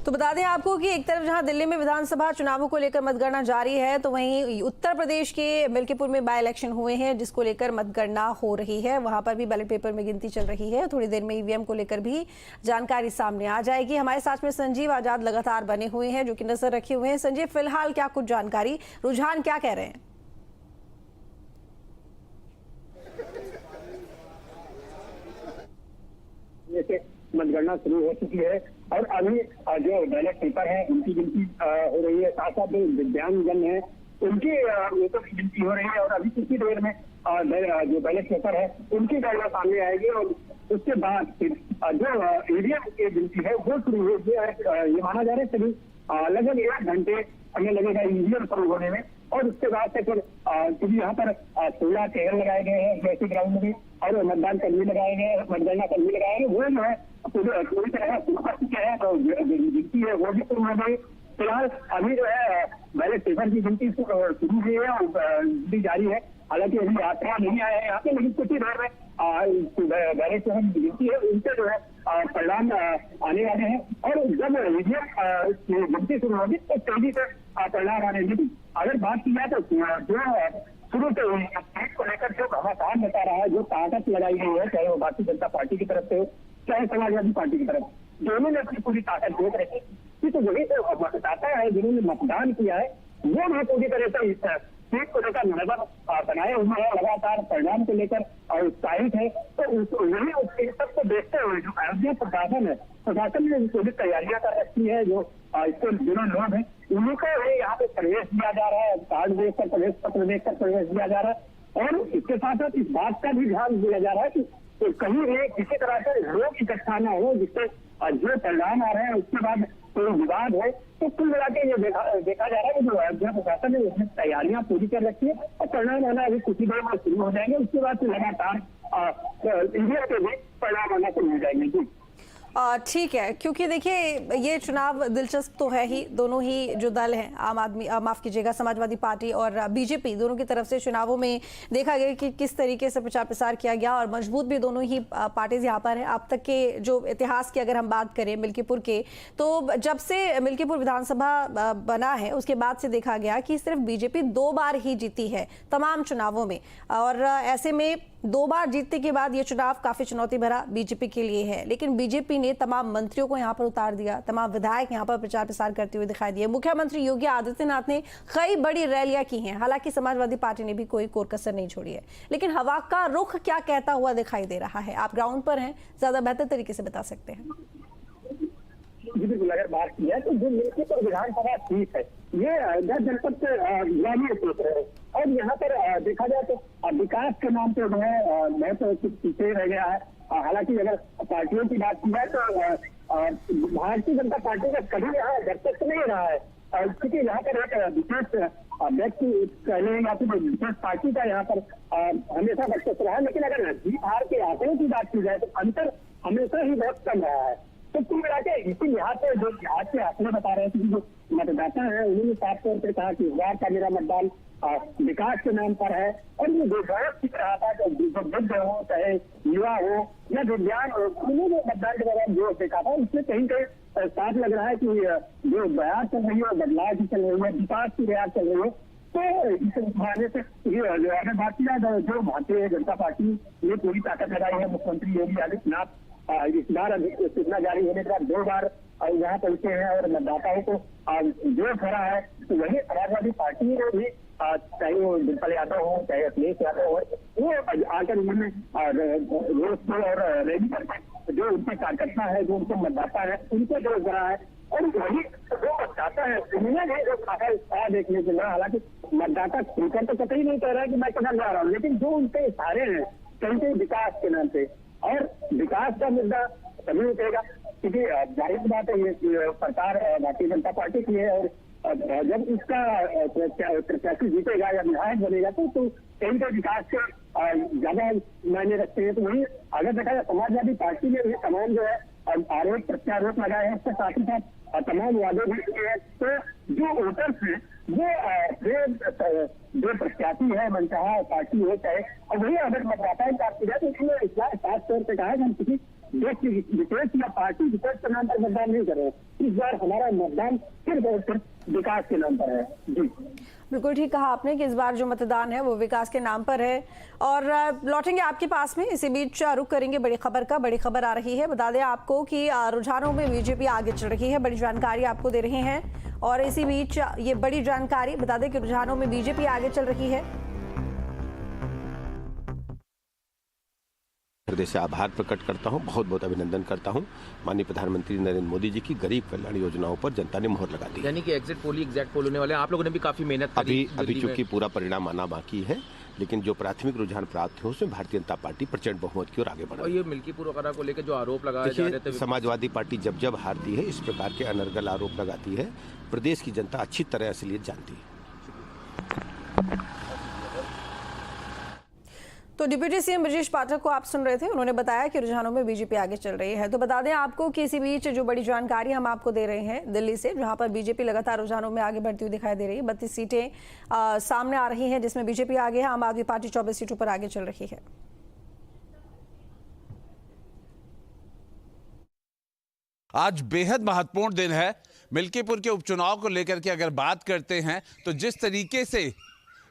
तो बता दें आपको कि एक तरफ जहां दिल्ली में विधानसभा चुनावों को लेकर मतगणना जारी है, तो वहीं उत्तर प्रदेश के मिल्कीपुर में बाय इलेक्शन हुए हैं, जिसको लेकर मतगणना हो रही है। वहां पर भी बैलेट पेपर में गिनती चल रही है। थोड़ी देर में ईवीएम को लेकर भी जानकारी सामने आ जाएगी। हमारे साथ में संजीव आजाद लगातार बने हुए हैं, जो कि नजर रखे हुए हैं। संजीव, फिलहाल क्या कुछ जानकारी, रुझान क्या कह रहे हैं? मतगणना शुरू हो चुकी है और अभी जो बैलेट पेपर है उनकी गिनती हो रही है। साथ साथ जो दिव्यांगजन है उनकी वोटों की गिनती हो रही है और अभी कुछ ही देर में जो बैलेट पेपर है उनकी गणना सामने आएगी और उसके बाद फिर जो ईवीएम की गिनती है वो शुरू होगी। ये माना जा रहा है सभी लगभग 1 घंटे समय लगेगा ईवीएम शुरू होने में और उसके बाद से फिर क्योंकि यहाँ पर 16 चेयर लगाए गए हैं जैसे ग्राउंड में और मतदान कर्मी लगाए गए, मतगणना कर्मी लगाए गए, वो जो है पूरी तरह है तो गिनती है वो भी शुरू हो गई। फिलहाल अभी जो है बैलेट पेपर की गिनती शुरू हुई है और गिनती जारी है। हालांकि अभी यात्रा नहीं आया है यहाँ पे, लेकिन कुछ ही देर में बैलेट पेपर की गिनती है उनसे जो है परिणाम आने वाले हैं और जब ईवीएम गिनती शुरू होगी तो तेजी से परिणाम आने लगी। अगर बात की जाए तो जो शुरू से सीट को लेकर जो घमासान बता रहा है, जो ताकत लगाई गई है, चाहे वो भारतीय जनता पार्टी की तरफ से हो चाहे समाजवादी पार्टी की तरफ, दोनों ने अपनी पूरी ताकत देख रखी थी। तो वही जो मतदाता है जिन्होंने मतदान किया है वो भी पूरी तरह से सीट को लेकर नजर बनाए हुए हैं, लगातार परिणाम को लेकर उत्साहित है। तो वही उस सबको देखते हुए जो अयोध्या प्रशासन ने पूरी तैयारियां कर रखी है। जो इसके जो लोग हैं उन्हीं को यहाँ पे प्रवेश दिया जा रहा है, कार्ड देखकर प्रवेश पत्र देखकर प्रवेश दिया जा रहा है और इसके साथ साथ इस बात का भी ध्यान दिया जा रहा है कि तो कहीं भी किसी तरह से लोग इकट्ठा न हो जिससे जो परिणाम आ रहे हैं उसके बाद कोई विवाद है। तो कुल मिला के ये देखा जा रहा है कि जो अयोध्या प्रशासन ने उसमें तैयारियां पूरी कर रखी है और परिणाम आना अभी कुछ ही देर में शुरू हो जाएंगे। उसके बाद लगातार इंडिया के भी परिणाम आना शुरू हो जाएंगे। ठीक है, क्योंकि देखिए ये चुनाव दिलचस्प तो है ही। दोनों ही जो दल हैं, आम आदमी माफ कीजिएगा समाजवादी पार्टी और बीजेपी, दोनों की तरफ से चुनावों में देखा गया कि किस तरीके से प्रचार प्रसार किया गया और मजबूत भी दोनों ही पार्टीज यहाँ पर है। अब तक के जो इतिहास की अगर हम बात करें मिल्कीपुर के, तो जब से मिल्कीपुर विधानसभा बना है उसके बाद से देखा गया कि सिर्फ बीजेपी 2 बार ही जीती है तमाम चुनावों में और ऐसे में 2 बार जीतने के बाद ये चुनाव काफी चुनौती भरा बीजेपी के लिए है। लेकिन बीजेपी ने तमाम मंत्रियों को यहाँ पर उतार दिया, तमाम विधायक यहाँ पर प्रचार प्रसार करते हुए दिखाई दिए। मुख्यमंत्री योगी आदित्यनाथ ने कई बड़ी रैलियां की हैं, हालांकि समाजवादी पार्टी ने भी कोई कोर कसर नहीं छोड़ी है। लेकिन हवा का रुख क्या कहता हुआ दिखाई दे रहा है? आप ग्राउंड पर हैं, ज्यादा बेहतर तरीके से बता सकते हैं। बिल्कुल, अगर बात की है तो जो मिल्कीपुर विधानसभा सीट है ये अयोध्या जनपद से ग्रामीण क्षेत्र है और यहाँ पर देखा जाए तो विकास के नाम पे जो है मैं तो कुछ पीछे रह गया है। हालांकि अगर पार्टियों की बात की जाए तो भारतीय जनता पार्टी का कभी यहाँ वर्चस्व नहीं रहा है क्योंकि यहाँ पर एक विशेष व्यक्ति कहने या फिर विशेष पार्टी का यहाँ पर हमेशा वर्चस्व रहा है। लेकिन अगर जीत हार के आंकड़ों की बात की जाए तो अंतर हमेशा ही बहुत कम रहा है। तो कुल मिला के इसी लिहाज से जो आज के आंकड़े बता रहे थे, जो मतदाता है उन्होंने साफ तौर पर कहा कि इस बार का मेरा मतदान विकास के नाम पर है और ये बहुत दिख रहा था कि जो वृद्ध हो चाहे युवा हो या दिव्यांग हो, उन्होंने मतदान के दौरान जो देखा था उसमें कहीं कहीं साफ लग रहा है कि जो बयान चल रही है, बदलाव की चल रही है, विकास की बयान चल रही है। तो इस मायने से अगर बात की जाए जो भारतीय जनता पार्टी ने पूरी ताकत लगाई है, मुख्यमंत्री योगी आदित्यनाथ इस बार सूचना जारी होने के बाद 2 बार यहाँ पहुंचे हैं और मतदाताओं को जोश भरा है। तो वही समाजवादी पार्टी ने भी चाहे वो डिम्पल यादव हो चाहे अखिलेश यादव हो, वो आकर उन्होंने रोड शो और रैली करके जो उनकी कार्यकर्ता है, जो उनके मतदाता है, उनको जोश भरा है। और वही जो मतदाता है उन्होंने भी जो खासा उत्साह देखने को मिला। हालांकि मतदाता खुलकर तो कतई नहीं कह रहा है कि मैं किधर जा रहा हूँ, लेकिन जो उनके इशारे हैं कहीं कहीं विकास के नाम पे और विकास का मुद्दा तभी उठेगा क्योंकि जाहिर सी बात है ये सरकार भारतीय जनता पार्टी की है और जब इसका प्रत्याशी जीतेगा या विधायक बनेगा तो कहीं का विकास के ज्यादा मायने रखते हैं। तो वही अगर देखा जाए समाजवादी पार्टी ने भी तमाम जो है आरोप प्रत्यारोप लगाए हैं, इसके साथ ही साथ तमाम वादे भी किए हैं। तो जो वोटर्स है वो जो प्रत्याशी है मनचाहा पार्टी हो चाहे और वही अगर मतदाता की बात की जाए तो इसमें साफ तौर पर कहा है कि हम किसी देश की विशेष या पार्टी विशेष के नाम पर मतदान नहीं कर रहे हैं। इस बार हमारा मतदान सिर्फ और सिर्फ विकास के नाम पर है। जी बिल्कुल ठीक कहा आपने कि इस बार जो मतदान है वो विकास के नाम पर है। और लौटेंगे आपके पास में, इसी बीच रुख करेंगे बड़ी खबर का। बड़ी खबर आ रही है, बता दें आपको कि रुझानों में बीजेपी आगे चल रही है, बड़ी जानकारी आपको दे रहे हैं। और इसी बीच ये बड़ी जानकारी बता दें कि रुझानों में बीजेपी आगे चल रही है। हृदय से आभार प्रकट करता हूं, बहुत बहुत अभिनंदन करता हूं माननीय प्रधानमंत्री नरेंद्र मोदी जी की गरीब कल्याण योजनाओं पर जनता ने मोहर लगा दी। यानी कि एग्जिट पोल ही एग्जैक्ट पोल होने वाले हैं। आप लोगों ने भी काफी मेहनत करी। अभी चूंकि पूरा परिणाम आना बाकी है, लेकिन जो प्राथमिक रुझान प्राप्त है उसमें भारतीय जनता पार्टी प्रचंड बहुमत की ओर आगे बढ़ और रही है। ये मिल्कीपुर वगैरह को लेकर जो आरोप लगाए जा रहे थे, समाजवादी पार्टी जब जब हारती है इस प्रकार के अनर्गल आरोप लगाती है। प्रदेश की जनता अच्छी तरह असलियत जानती है। तो डिप्टी सीएम ब्रजेश पाठक को आप सुन रहे थे, उन्होंने बताया कि रुझानों में बीजेपी आगे चल रही है। तो बता दें आपको कि इसी बीच जो बड़ी जानकारी हम आपको दे रहे हैं दिल्ली से, जहां पर बीजेपी लगातार रुझानों में आगे बढ़ती हुई दिखाई दे रही है। 32 सीटें सामने आ रही हैं जिसमें बीजेपी आगे है। आम आदमी पार्टी 24 सीटों पर आगे चल रही है। आज बेहद महत्वपूर्ण दिन है। मिल्कीपुर के उपचुनाव को लेकर के अगर बात करते हैं तो जिस तरीके से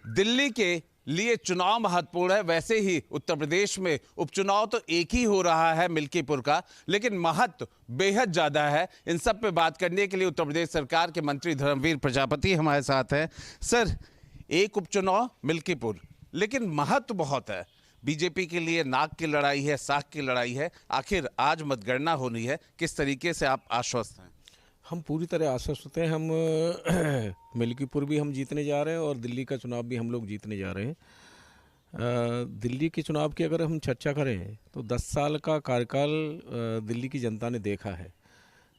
दिल्ली के लिए चुनाव महत्वपूर्ण है, वैसे ही उत्तर प्रदेश में उपचुनाव तो एक ही हो रहा है मिल्कीपुर का, लेकिन महत्व बेहद ज़्यादा है। इन सब पे बात करने के लिए उत्तर प्रदेश सरकार के मंत्री धर्मवीर प्रजापति हमारे साथ हैं। सर, एक उपचुनाव मिल्कीपुर, लेकिन महत्व बहुत है। बीजेपी के लिए नाक की लड़ाई है, साख की लड़ाई है। आखिर आज मतगणना होनी है, किस तरीके से आप आश्वस्त हैं? हम पूरी तरह आश्वस्त हैं। हम मिल्कीपुर भी हम जीतने जा रहे हैं और दिल्ली का चुनाव भी हम लोग जीतने जा रहे हैं। दिल्ली के चुनाव की अगर हम चर्चा करें तो 10 साल का कार्यकाल दिल्ली की जनता ने देखा है।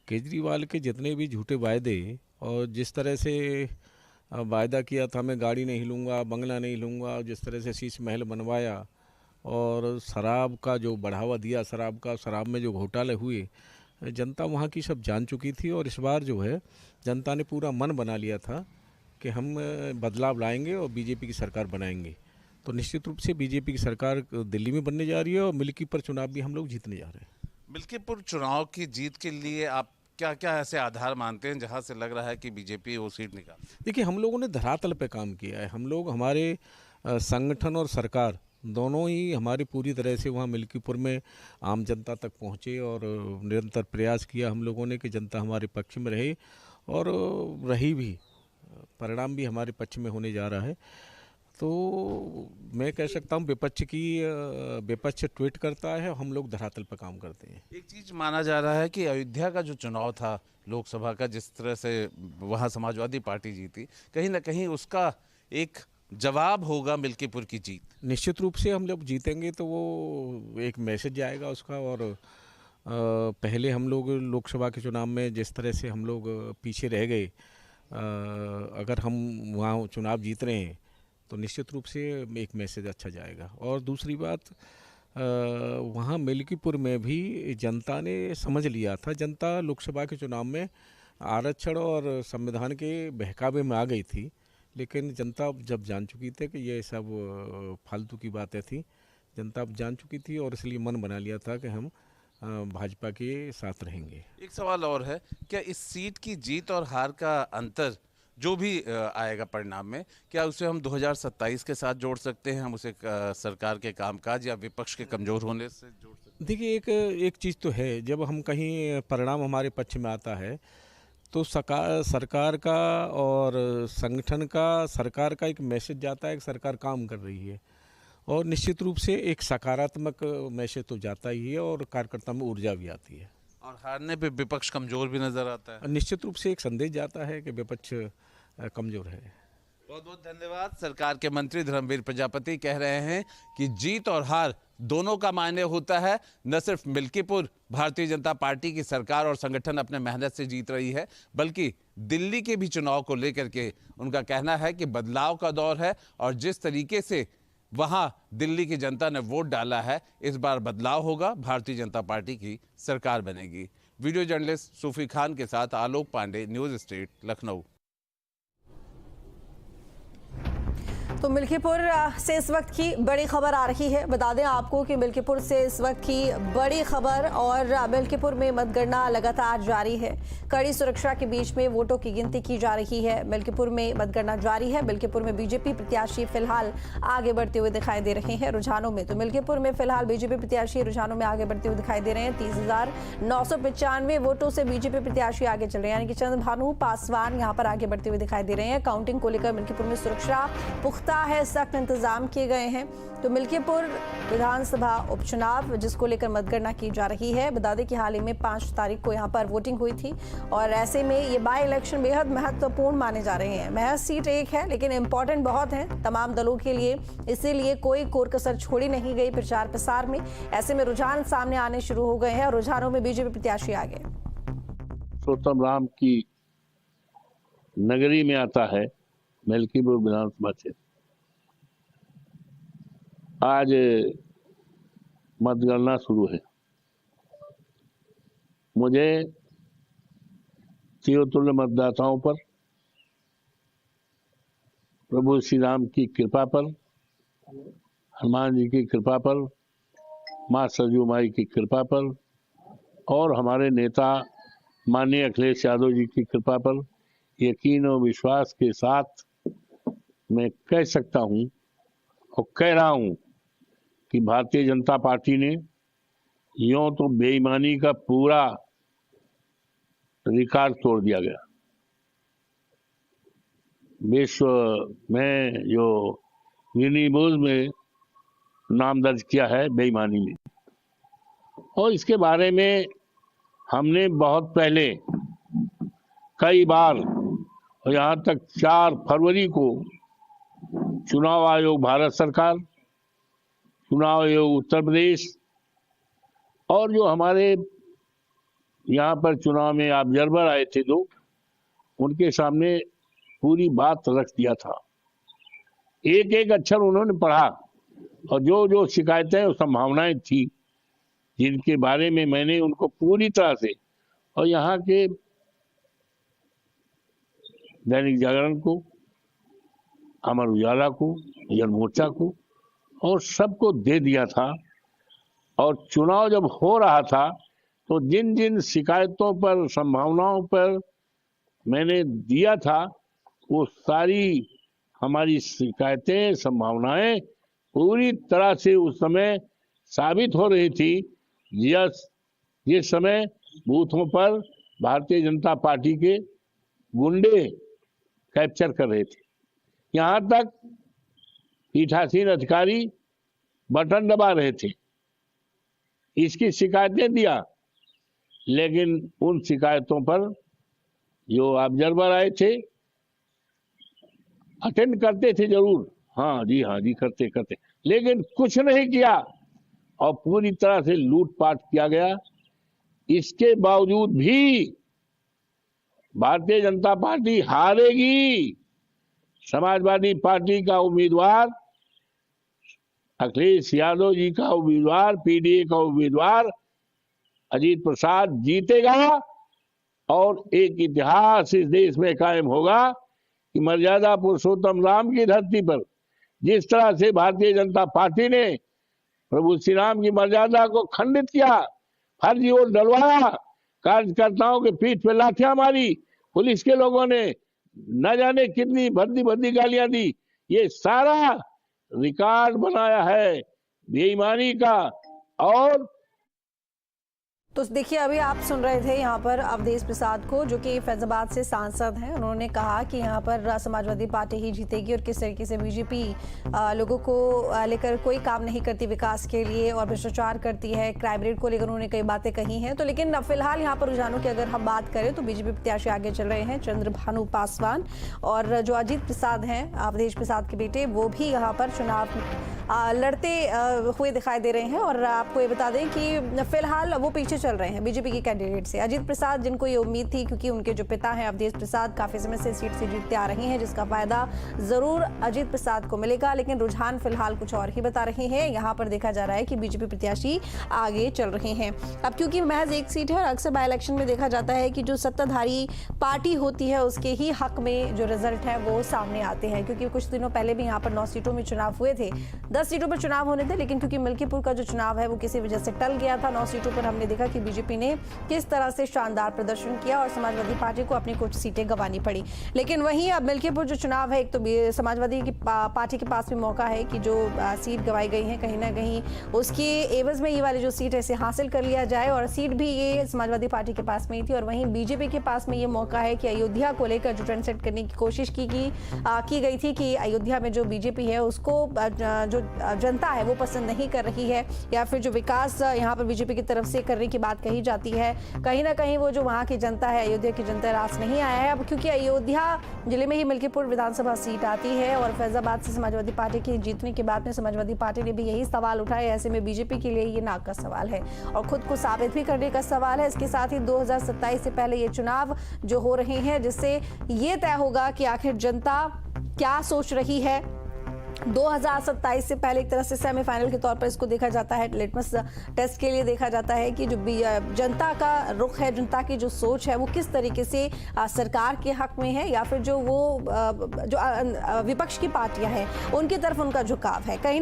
केजरीवाल के जितने भी झूठे वायदे और जिस तरह से वायदा किया था, मैं गाड़ी नहीं लूँगा, बंगला नहीं लूँगा, जिस तरह से शीश महल बनवाया और शराब का जो बढ़ावा दिया, शराब में जो घोटाले हुए, जनता वहाँ की सब जान चुकी थी। और इस बार जो है जनता ने पूरा मन बना लिया था कि हम बदलाव लाएंगे और बीजेपी की सरकार बनाएंगे। तो निश्चित रूप से बीजेपी की सरकार दिल्ली में बनने जा रही है और मिल्कीपुर चुनाव भी हम लोग जीतने जा रहे हैं। मिल्कीपुर चुनाव की जीत के लिए आप क्या क्या ऐसे आधार मानते हैं जहां से लग रहा है कि बीजेपी वो सीट निकाल? देखिए, हम लोगों ने धरातल पे काम किया है। हम लोग, हमारे संगठन और सरकार दोनों ही हमारी पूरी तरह से वहाँ मिल्कीपुर में आम जनता तक पहुँचे और निरंतर प्रयास किया हम लोगों ने कि जनता हमारे पक्ष में रहे, और रही भी। परिणाम भी हमारे पक्ष में होने जा रहा है। तो मैं कह सकता हूँ विपक्ष ट्वीट करता है, हम लोग धरातल पर काम करते हैं। एक चीज माना जा रहा है कि अयोध्या का जो चुनाव था लोकसभा का, जिस तरह से वहाँ समाजवादी पार्टी जीती, कहीं ना कहीं उसका एक जवाब होगा मिल्कीपुर की जीत। निश्चित रूप से हम लोग जीतेंगे तो वो एक मैसेज जाएगा उसका। और पहले हम लोग लोकसभा के चुनाव में जिस तरह से हम लोग पीछे रह गए, अगर हम वहाँ चुनाव जीत रहे हैं तो निश्चित रूप से एक मैसेज अच्छा जाएगा। और दूसरी बात, वहाँ मिल्कीपुर में भी जनता ने समझ लिया था। जनता लोकसभा के चुनाव में आरक्षण और संविधान के बहकावे में आ गई थी, लेकिन जनता जब जान चुकी थी कि ये सब फालतू की बातें थी, जनता अब जान चुकी थी और इसलिए मन बना लिया था कि हम भाजपा के साथ रहेंगे। एक सवाल और है, क्या इस सीट की जीत और हार का अंतर जो भी आएगा परिणाम में, क्या उसे हम 2027 के साथ जोड़ सकते हैं? हम उसे सरकार के कामकाज या विपक्ष के कमज़ोर होने से जोड़ सकते हैं? देखिए, एक चीज़ तो है, जब हम कहीं परिणाम हमारे पक्ष में आता है तो सरकार का और संगठन का, सरकार का एक मैसेज जाता है कि सरकार काम कर रही है, और निश्चित रूप से एक सकारात्मक मैसेज तो जाता ही है और कार्यकर्ता में ऊर्जा भी आती है। और हारने पे विपक्ष कमजोर भी नजर आता है। निश्चित रूप से एक संदेश जाता है कि विपक्ष कमजोर है। बहुत बहुत धन्यवाद। सरकार के मंत्री धर्मवीर प्रजापति कह रहे हैं कि जीत और हार दोनों का मायने होता है। न सिर्फ मिल्कीपुर भारतीय जनता पार्टी की सरकार और संगठन अपने मेहनत से जीत रही है, बल्कि दिल्ली के भी चुनाव को लेकर के उनका कहना है कि बदलाव का दौर है, और जिस तरीके से वहां दिल्ली की जनता ने वोट डाला है, इस बार बदलाव होगा, भारतीय जनता पार्टी की सरकार बनेगी। वीडियो जर्नलिस्ट सूफी खान के साथ आलोक पांडे, न्यूज स्टेट, लखनऊ। तो मिल्कीपुर से इस वक्त की बड़ी खबर आ रही है। बता दें आपको कि मिल्कीपुर से इस वक्त की बड़ी खबर, और मिल्कीपुर में मतगणना लगातार जारी है। कड़ी सुरक्षा के बीच में वोटों की गिनती की जा रही है। मिल्कीपुर में मतगणना जारी है। मिल्कीपुर में बीजेपी प्रत्याशी फिलहाल आगे बढ़ते हुए दिखाई दे रहे हैं रुझानों में। तो मिल्कीपुर में फिलहाल बीजेपी प्रत्याशी रुझानों में आगे बढ़ते हुए दिखाई दे रहे हैं। 30,995 वोटों से बीजेपी प्रत्याशी आगे चल रहे हैं, यानी कि चंद्रभानु पासवान यहाँ पर आगे बढ़ते हुए दिखाई दे रहे हैं। काउंटिंग को लेकर मिल्कीपुर में सुरक्षा पुख्ता है, सख्त इंतजाम किए गए हैं। तो मिल्कीपुर विधानसभा उपचुनाव जिसको लेकर मतगणना की जा रही है। बता दें कि हाल ही में 5 तारीख को यहाँ पर वोटिंग हुई थी, और ऐसे में ये बाय इलेक्शन बेहद महत्वपूर्ण माने जा रहे हैं। महज सीट एक है, लेकिन इंपॉर्टेंट बहुत है तमाम दलों के लिए, इसीलिए कोई कोर कसर छोड़ी नहीं गई प्रचार प्रसार में। ऐसे में रुझान सामने आने शुरू हो गए हैं और रुझानों में बीजेपी प्रत्याशी आगे। पुरुषोत्तम राम की नगरी में आता है मिल्कीपुर विधानसभा क्षेत्र। आज मतगणना शुरू है। मुझे चिरतुल्य मतदाताओं पर, प्रभु श्री राम की कृपा पर, हनुमान जी की कृपा पर, माँ सरयू माई की कृपा पर और हमारे नेता माननीय अखिलेश यादव जी की कृपा पर यकीन और विश्वास के साथ मैं कह सकता हूं और कह रहा हूं कि भारतीय जनता पार्टी ने यूं तो बेईमानी का पूरा रिकॉर्ड तोड़ दिया गया। विश्व में जो गिनीज में नाम दर्ज किया है बेईमानी में, और इसके बारे में हमने बहुत पहले कई बार, और यहाँ तक 4 फरवरी को चुनाव आयोग भारत सरकार, चुनाव आयोग उत्तर प्रदेश और जो हमारे यहाँ पर चुनाव में ऑब्जर्वर आए थे 2, उनके सामने पूरी बात रख दिया था। एक एक अक्षर उन्होंने पढ़ा, और जो जो शिकायतें और संभावनाएं थी जिनके बारे में मैंने उनको पूरी तरह से, और यहाँ के दैनिक जागरण को, अमर उजाला को, जन मोर्चा को और सबको दे दिया था। और चुनाव जब हो रहा था तो जिन जिन शिकायतों पर, संभावनाओं पर मैंने दिया था, वो सारी हमारी शिकायतें, संभावनाएं पूरी तरह से उस समय साबित हो रही थी। जिस समय बूथों पर भारतीय जनता पार्टी के गुंडे कैप्चर कर रहे थे, यहाँ तक पीठासीन अधिकारी बटन दबा रहे थे, इसकी शिकायतें दिया। लेकिन उन शिकायतों पर जो ऑब्जर्वर आए थे, अटेंड करते थे जरूर, हाँ जी करते, लेकिन कुछ नहीं किया और पूरी तरह से लूटपाट किया गया। इसके बावजूद भी भारतीय जनता पार्टी हारेगी। समाजवादी पार्टी का उम्मीदवार, अखिलेश यादव जी का उम्मीदवार, पीडीए का उम्मीदवार अजीत प्रसाद जीतेगा, और एक इतिहास इस देश में कायम होगा कि मर्यादा पुरुषोत्तम राम की धरती पर जिस तरह से भारतीय जनता पार्टी ने प्रभु श्री राम की मर्यादा को खंडित किया, फर्जी वोट डलवाया, कार्यकर्ताओं के पीठ पे लाठियां मारी, पुलिस के लोगों ने न जाने कितनी भद्दी गालियां दी, ये सारा रिकॉर्ड बनाया है बेईमानी का। और तो देखिए, अभी आप सुन रहे थे यहाँ पर अवधेश प्रसाद को, जो कि फैजाबाद से सांसद हैं। उन्होंने कहा कि यहाँ पर समाजवादी पार्टी ही जीतेगी और किस तरीके से बीजेपी लोगों को लेकर कोई काम नहीं करती विकास के लिए और भ्रष्टाचार करती है। क्राइम रेट को लेकर उन्होंने कई बातें कही हैं। तो लेकिन फिलहाल यहाँ पर रुझानों की अगर हम बात करें तो बीजेपी प्रत्याशी आगे चल रहे हैं चंद्रभानु पासवान, और जो अजीत प्रसाद हैं, अवधेश प्रसाद के बेटे, वो भी यहाँ पर चुनाव लड़ते हुए दिखाई दे रहे हैं। और आपको ये बता दें कि फिलहाल वो पीछे चल रहे हैं बीजेपी के कैंडिडेट से। अजीत प्रसाद, जिनको ये उम्मीद थी क्योंकि उनके जो पिता हैं अवधेश प्रसाद काफी समय से सीट से जीतते आ रहे हैं, जिसका फायदा जरूर अजीत प्रसाद को मिलेगा, लेकिन रुझान फिलहाल कुछ और ही बता रहे हैं। यहाँ पर देखा जा रहा है कि बीजेपी प्रत्याशी आगे चल रहे हैं। अब क्योंकि महज एक सीट है और अक्सर बाय इलेक्शन में देखा जाता है कि जो सत्ताधारी पार्टी होती है उसके ही हक में जो रिजल्ट है वो सामने आते हैं, क्योंकि कुछ दिनों पहले भी यहाँ पर 9 सीटों में चुनाव हुए थे। 10 सीटों पर चुनाव होने थे, लेकिन क्योंकि मिल्कीपुर का जो चुनाव है वो किसी वजह से टल गया था। 9 सीटों पर हमने देखा कि बीजेपी ने किस तरह से शानदार प्रदर्शन किया और समाजवादी पार्टी को अपनी कुछ सीटें गंवानी पड़ी। लेकिन वहीं अब मिल्कीपुर जो चुनाव है, एक तो समाजवादी की पार्टी के पास भी मौका है कि जो सीट गंवाई गई है कहीं ना कहीं उसके एवज में ये वाली जो सीट है इसे हासिल कर लिया जाए, और सीट भी ये समाजवादी पार्टी के पास में ही थी। और वहीं बीजेपी के पास में ये मौका है कि अयोध्या को लेकर जो ट्रेंड सेट करने की कोशिश की गई थी कि अयोध्या में जो बीजेपी है उसको जो जनता है वो पसंद नहीं कर रही है, या फिर जो विकास यहाँ पर बीजेपी की तरफ से करने की बात कही जाती है, कहीं ना कहीं वो जो वहाँ की जनता है, अयोध्या की जनता रास नहीं आया है। अब क्योंकि अयोध्या जिले में ही मिल्कीपुर विधानसभा सीट आती है और फैजाबाद से समाजवादी पार्टी की जीतने के बाद में समाजवादी पार्टी ने भी यही सवाल उठाए, ऐसे में बीजेपी के लिए ये नाक का सवाल है और खुद को साबित भी करने का सवाल है। इसके साथ ही 2027 से पहले ये चुनाव जो हो रहे हैं, जिससे ये तय होगा कि आखिर जनता क्या सोच रही है। 2027 से पहले एक तरह से सेमीफाइनल के तौर पर इसको देखा जाता है, लिटमस टेस्ट के लिए देखा जाता है कि जो जनता का रुख है, जनता की जो सोच है वो किस तरीके से सरकार के हक में है, या फिर जो वो जो विपक्ष की पार्टियां हैं उनकी तरफ उनका झुकाव है। कहीं